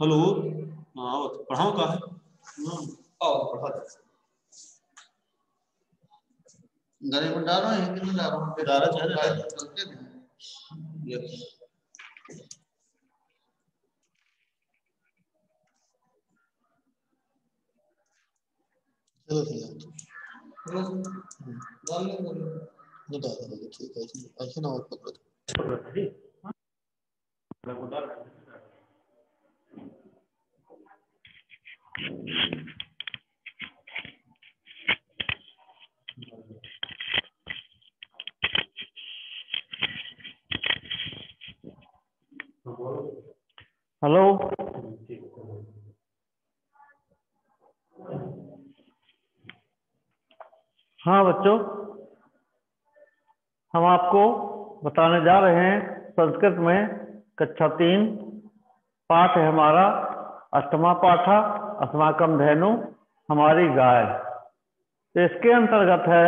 Hello. हाँ पढ़ाओ का है पढ़ा गाने में डाल रहा है कि नहीं डाल रहा हूँ? डाला चाहे चलते हैं चलो डाल ले ठीक है ऐसे ना और पकड़ो हेलो। हाँ बच्चों, हम आपको बताने जा रहे हैं संस्कृत में कक्षा 3 पाठ है हमारा अष्टमा पाठा अस्माकं धेनु हमारी गाय। तो इसके अंतर्गत है,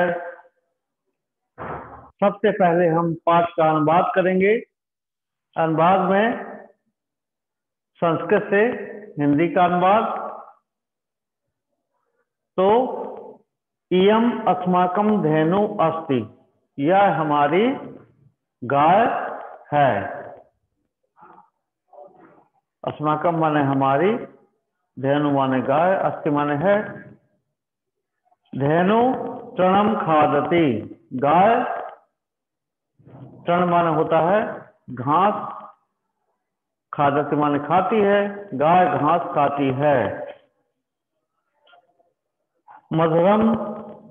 सबसे पहले हम पाठ का अनुवाद करेंगे। अनुवाद में संस्कृत से हिंदी का अनुवाद। तो इयम अस्माकं धेनु अस्ति, यह हमारी गाय है। अस्माकं माने हमारी, धेनु माने गाय, अस्ति माने है। धेनु तृणम खादति, गाय तृण माने होता है घास, खादति माने खाती है, गाय घास खाती है। मधुरम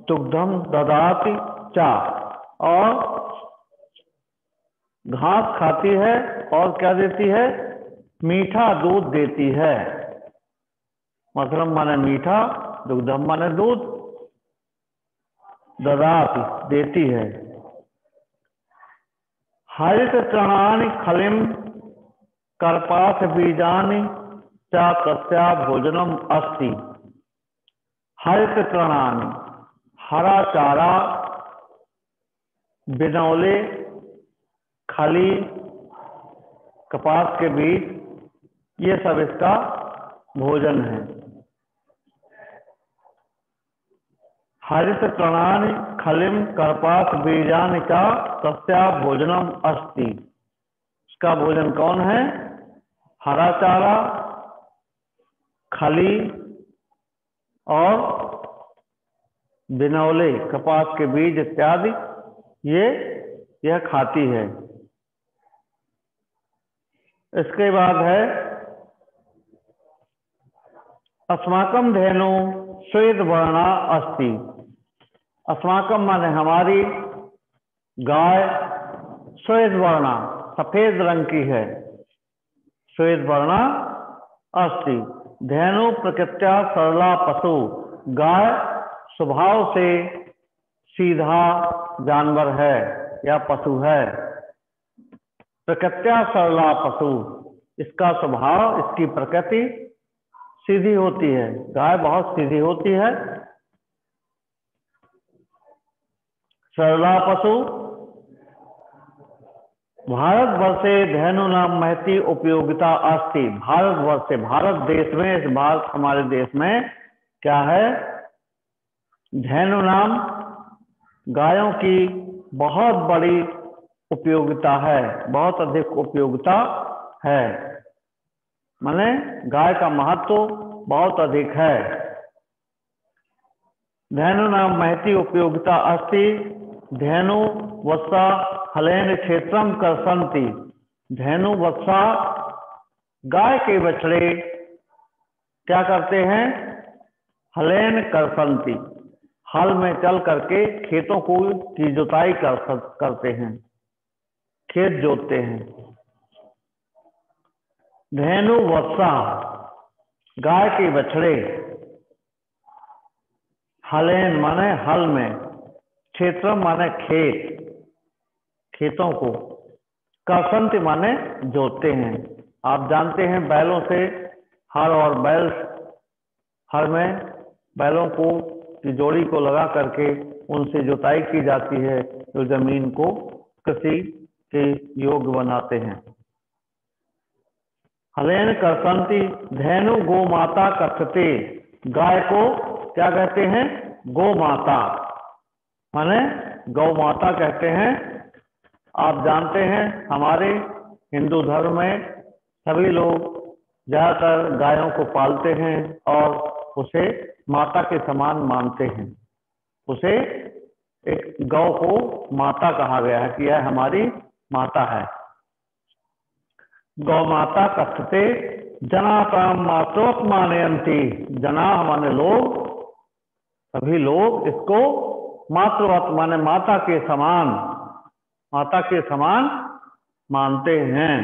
दुग्धम ददाति चा, और घास खाती है और क्या देती है? मीठा दूध देती है। मधुरम माने मीठा, दुग्धम माने दूध, ददाति देती है। हरित तृणानि खलिम कर्पास बीजानि चा तस्या भोजनम अस्ति। हरित तृणानि, हरा चारा, बिनौले, खली, कपास के बीज, ये सब इसका भोजन है। हरित तृणानि खलिम कर्पास बीजानि च तस्या भोजनम अस्ति। इसका भोजन कौन है? हरा चारा, खली और बिनौले, कपास के बीज इत्यादि, यह खाती है। इसके बाद है अस्माकं धेनु श्वेत वर्णा अस्ति। अस्माकं माने हमारी गाय, श्वेत वर्णा सफेद रंग की है। श्वेत वर्णा अस्ति। धेनु प्रकृत्या सरला पशु, गाय स्वभाव से सीधा जानवर है या पशु है। प्रकृत्या सरला पशु, इसका स्वभाव, इसकी प्रकृति सीधी होती है। गाय बहुत सीधी होती है। सरला पशु। भारतवर्षे धेनु नाम महती उपयोगिता अस्ति। भारतवर्ष से, भारत देश में, इस भारत हमारे देश में क्या है? धेनु नाम गायों की बहुत बड़ी उपयोगिता है, बहुत अधिक उपयोगिता है। माने गाय का महत्व बहुत अधिक है। धेनु नाम महती उपयोगिता अस्ति। धेनु वत्सा हलेन क्षेत्रम कर्षन्ति। धेनु वत्सा, गाय के बछड़े क्या करते हैं? हलेन कर्षन्ति, हल में चल करके खेतों की जुताई करते हैं, खेत जोतते हैं। धेनु वत्सा, गाय के बछड़े, हलेन माने हल में, क्षेत्र माने खेत, खेतों को, कर्षन्ति माने जोतते हैं। आप जानते हैं बैलों से हल और बैल, हल में बैलों को की जोड़ी को लगा करके उनसे जुताई की जाती है, जो जमीन को कृषि के योग्य बनाते हैं। हलेन कर्षन्ति धेनु गो माता कथते। गाय को क्या कहते हैं? गो माता, माने गौ माता कहते हैं। आप जानते हैं हमारे हिंदू धर्म में सभी लोग ज्यादातर गायों को पालते हैं और उसे माता के समान मानते हैं। उसे एक गौ को माता कहा गया है कि यह हमारी माता है। गौ माता कथते जना ताम मातृवत मानयन्ति। जना माने लोग, सभी लोग इसको मातृवत माने माता के समान, माता के समान मानते हैं।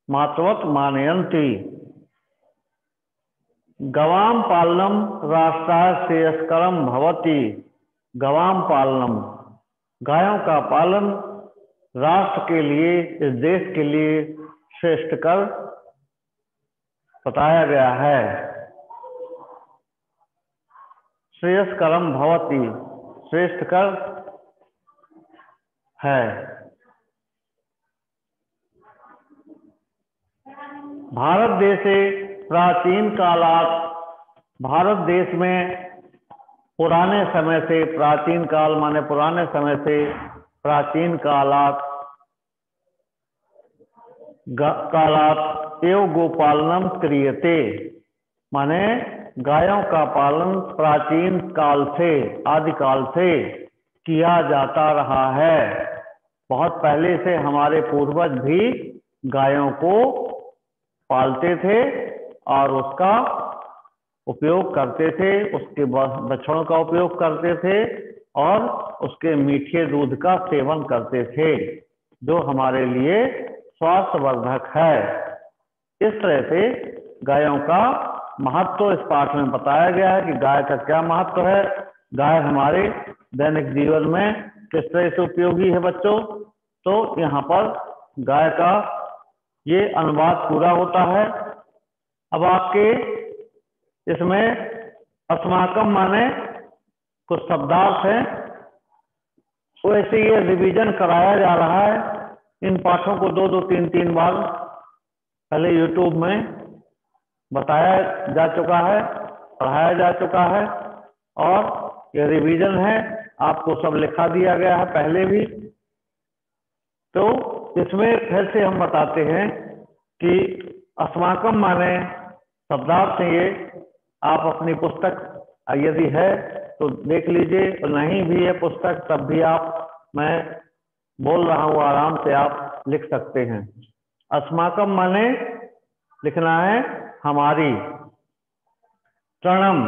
मातृवत मानयन्ति। गवाम पालनम राष्ट्राय श्रेयस्करम भवति। गवाम पालनम, गायों का पालन राष्ट्र के लिए, इस देश के लिए श्रेष्ठ कर बताया गया है। श्रेयस्करम भवति, श्रेष्ठ कर है। भारत देशे प्राचीन कालात, भारत देश में पुराने समय से, प्राचीन काल माने पुराने समय से, प्राचीन कालात कालात एव गोपालनम क्रियते, माने गायों का पालन प्राचीन काल से, आदिकाल से किया जाता रहा है। बहुत पहले से हमारे पूर्वज भी गायों को पालते थे और उसका उपयोग करते थे, उसके बछड़ों का उपयोग करते थे और उसके मीठे दूध का सेवन करते थे, जो हमारे लिए स्वास्थ्यवर्धक है। इस तरह से गायों का महत्व इस पाठ में बताया गया है कि गाय का क्या महत्व है, गाय हमारे दैनिक जीवन में किस तरह से उपयोगी है बच्चों। तो यहाँ पर गाय का ये अनुवाद पूरा होता है। अब आपके इसमें अस्माकम माने कुछ शब्दार्थ हैं, वैसे ये रिवीजन कराया जा रहा है। इन पाठों को 2-2, 3-3 बार पहले यूट्यूब में बताया जा चुका है, पढ़ाया जा चुका है और यह रिवीजन है, आपको सब लिखा दिया गया है पहले भी। तो इसमें फिर से हम बताते हैं कि अस्माकम माने शब्दार्थ हैं ये। आप अपनी पुस्तक यदि है तो देख लीजिए, और नहीं भी है पुस्तक तब भी आप, मैं बोल रहा हूँ आराम से आप लिख सकते हैं। अस्माकम माने लिखना है हमारी। तृणम,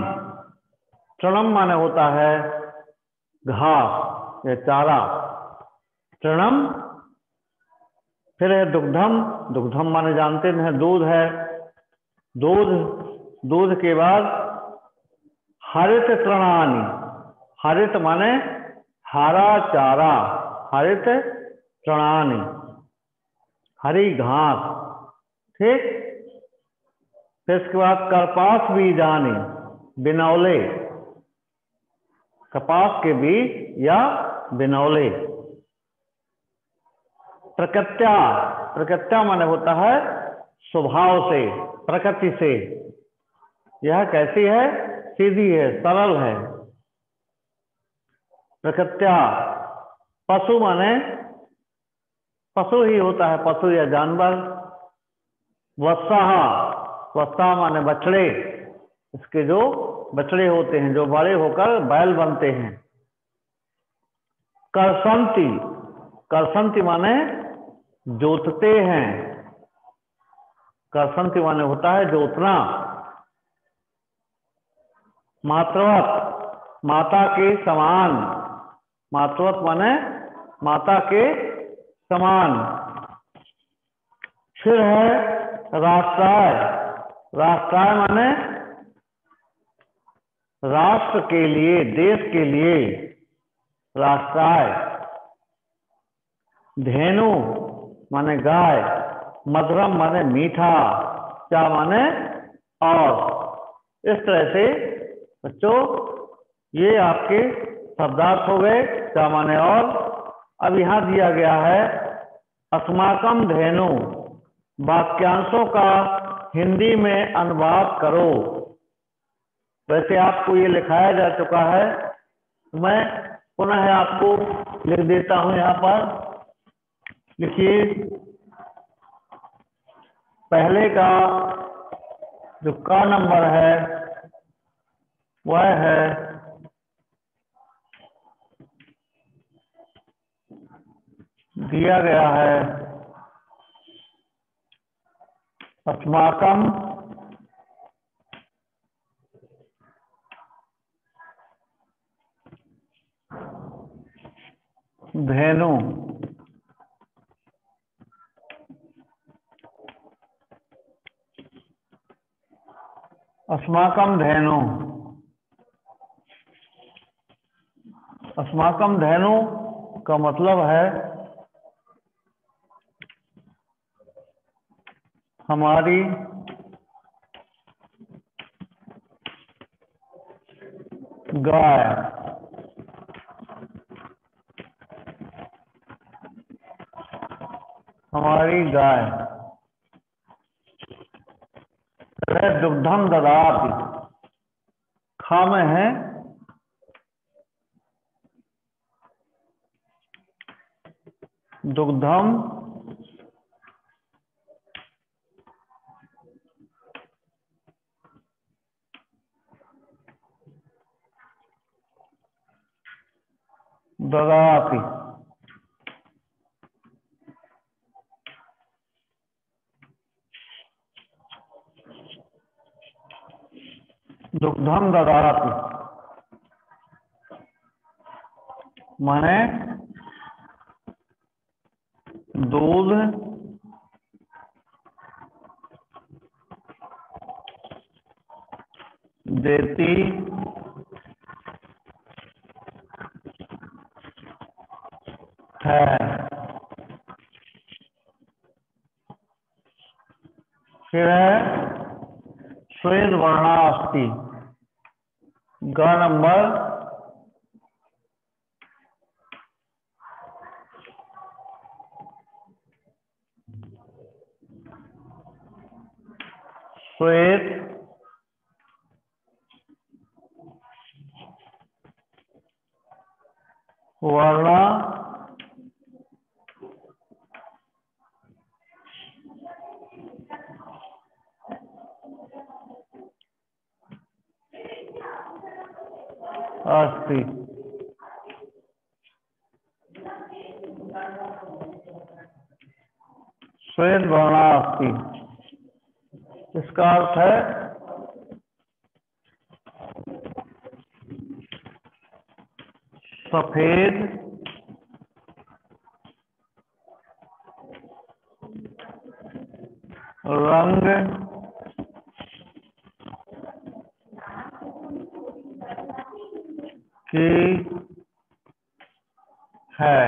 तृणम माने होता है घास या चारा, तृणम। फिर है दुग्धम, दुग्धम माने जानते हैं दूध है, दूध। दूध के बाद हरित तृणानि, हरित माने हरा चारा, हरित तृणानि, हरी घास, ठीक। फिर इसके बाद कपास बीजानि, बिनौले, कपास के बीज या बिनौले। प्रकृत्या, प्रकृत्या माने होता है स्वभाव से, प्रकृति से। यह कैसी है? सीधी है, सरल है। प्रकृत्या। पशु माने पशु ही होता है, पशु या जानवर। वत्सा, वत्सा माने बछड़े, इसके जो बछड़े होते हैं जो बड़े होकर बैल बनते हैं। कर्षन्ति, कर्षन्ति माने जोतते हैं, कर्षन्ति माने होता है जोतना। मातृवत, माता के समान, मातृवत माने माता के समान। फिर है राष्ट्राय, राष्ट्राय माने राष्ट्र के लिए, देश के लिए, राष्ट्राय। धेनु माने गाय, मधुरम माने मीठा, क्या माने और। इस तरह से बच्चों ये आपके शब्दार्थ हो गए, क्या माने और। अब यहाँ दिया गया है अस्माकम धेनु, वाक्यांशों का हिंदी में अनुवाद करो। वैसे आपको ये लिखाया जा चुका है, मैं पुनः आपको लिख देता हूं। यहाँ पर लिखिए, पहले का जो का नंबर है वह है दिया गया है अस्माकं धेनु। अस्माकं धेनु, अस्माकं धेनु का मतलब है हमारी गाय। हमारी गाय दुग्धम ददाति, खा में है दुग्धम ददाति। दुग्धम ददाति माने दूध देती है। फिर है श्वेत वर्णा अस्ति, ग नंबर श्वेत वर्णा अस्ति। श्वेत वर्णा अस्ति, इसका अर्थ है सफेद रंग की है।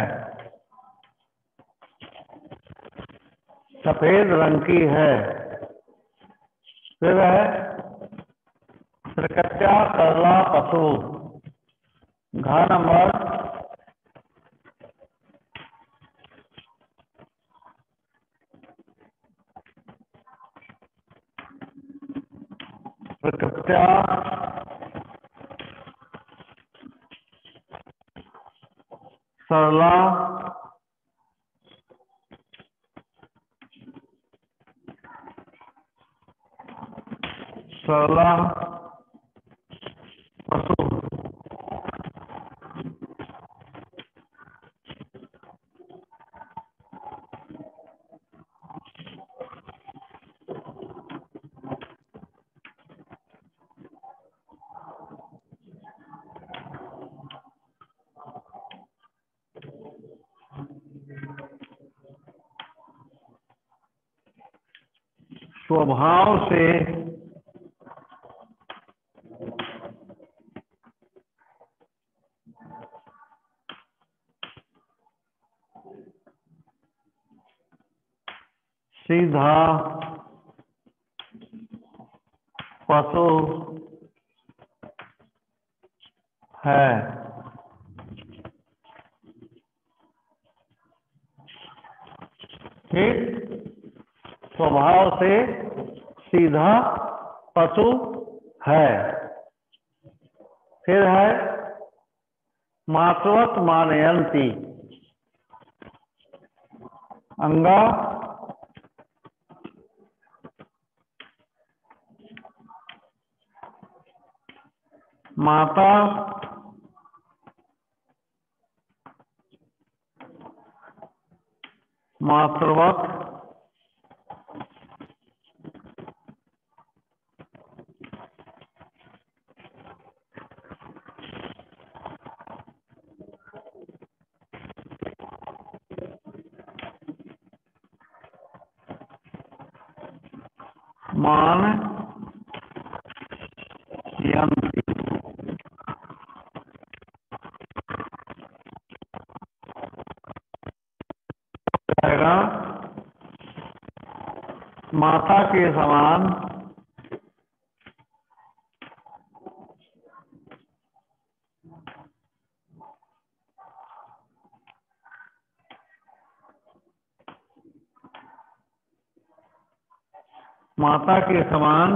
सफेद रंग की है। फिर है त्रिकट्या सरला पशु, घा नंबर त्रिकट्या सरला सरला पशु। स्वभाव से सीधा पशु है। ठीक, स्वभाव से सीधा पशु है। फिर है मातृवत मानयंती, अंगा माता मातृवत मान यंती, माता के समान माता के समान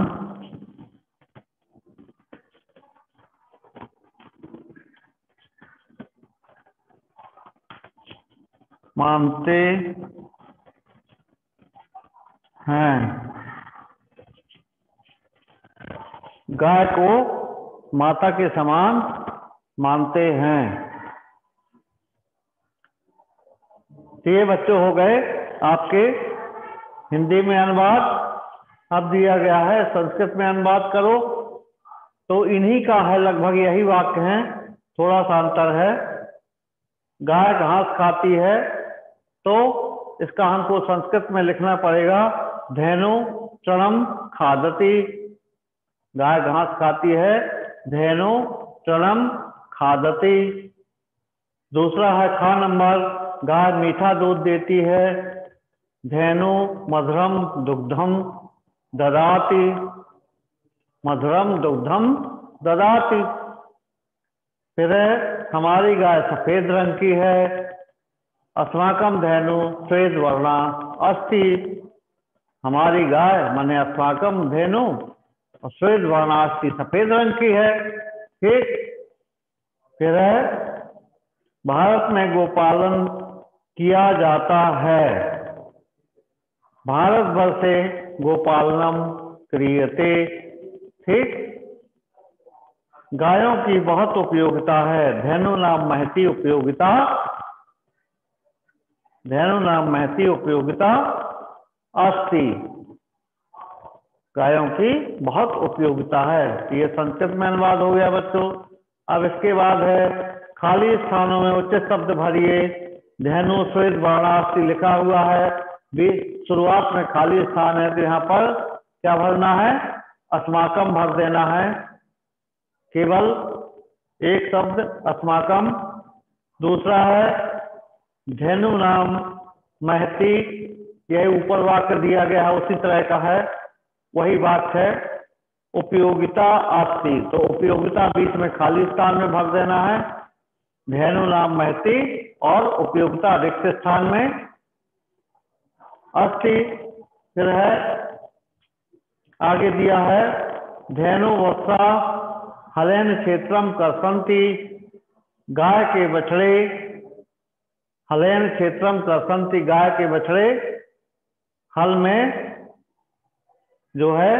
मानते हैं। गाय को माता के समान मानते हैं। तो ये बच्चों हो गए आपके हिंदी में अनुवाद। अब दिया गया है संस्कृत में अनुवाद करो, तो इन्हीं का है, लगभग यही वाक्य हैं, थोड़ा सा अंतर है। गाय घास खाती है, तो इसका हमको संस्कृत में लिखना पड़ेगा धेनु तृणम खादति। गाय घास खाती है, धेनु तृणम खादति। दूसरा है खा नंबर, गाय मीठा दूध देती है, धेनु मधुरम दुग्धम ददाति। मधुरम दुग्धम ददाति। फिर है हमारी गाय सफेद रंग की है, अस्माकम धेनु श्वेत वर्णा अस्ति। हमारी गाय माने अस्माकम धेनु श्वेत वर्णा अस्ति, सफेद रंग की है। ठीक। फिर है भारत में गोपालन किया जाता है, भारत वर्षे गोपालनम क्रियते। ठीक। गायों की बहुत उपयोगिता है, धेनु नाम महती उपयोगिता, धेनु नाम महती उपयोगिता अस्ति। गायों की बहुत उपयोगिता है। ये संस्कृत में अनुवाद हो गया बच्चों। अब इसके बाद है खाली स्थानों में उचित शब्द भरिए। धेनु श्वेत वर्णास्ति लिखा हुआ है, भी शुरुआत में खाली स्थान है, तो यहाँ पर क्या भरना है? अस्माकम भर देना है। केवल एक शब्द अस्माकम। दूसरा है धेनु नाम महती, यह ऊपर वाक्य दिया गया है उसी तरह का है, वही वाक्य है। उपयोगिता अस्ति, तो उपयोगिता बीच में खाली स्थान में भर देना है। धेनु नाम महती और उपयोगिता रिक्त स्थान में अस्ति। फिर है आगे दिया है धेनु वत्सा हलेन क्षेत्रम कर्षन्ति। गाय के बछड़े हलेन क्षेत्रम कर्षन्ति, गाय के बछड़े हल में जो है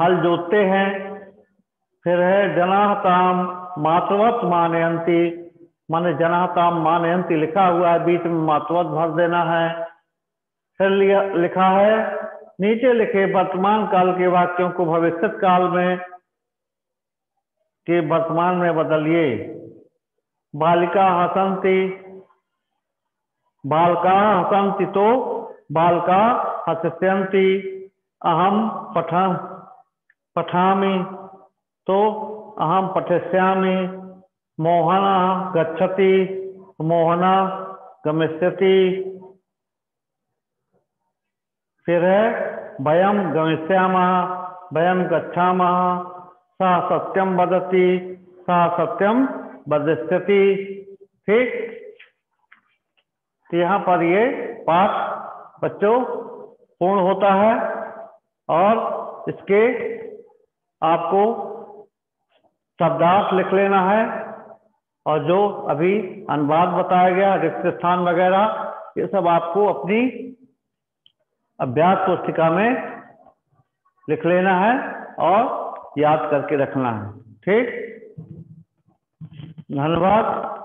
हल जोतते हैं। फिर है जनाहताम मातृवत मानयंती, माने जनाहताम मानयंती लिखा हुआ है, बीच में मातृवत भर देना है। फिर लिखा है नीचे लिखे वर्तमान काल के वाक्यों को भविष्यत काल में के वर्तमान में बदलिए। बालिका हसन्ति, बालका हसन्ति तो बालका हसत्यन्ति। अहम पठामि तो अहम पठिष्यामि। मोहना गच्छति, मोहना गमिष्यति। फिर है वयम गमिष्यामः, वयम गच्छामः। सः सत्यम वदति, सः सत्यम वदिष्यति। ठीक। यहाँ पर ये पाठ बच्चों पूर्ण होता है और इसके आपको शब्दार्थ लिख लेना है और जो अभी अनुवाद बताया गया, रिक्त स्थान वगैरह, ये सब आपको अपनी अभ्यास पुस्तिका में लिख लेना है और याद करके रखना है। ठीक, धन्यवाद।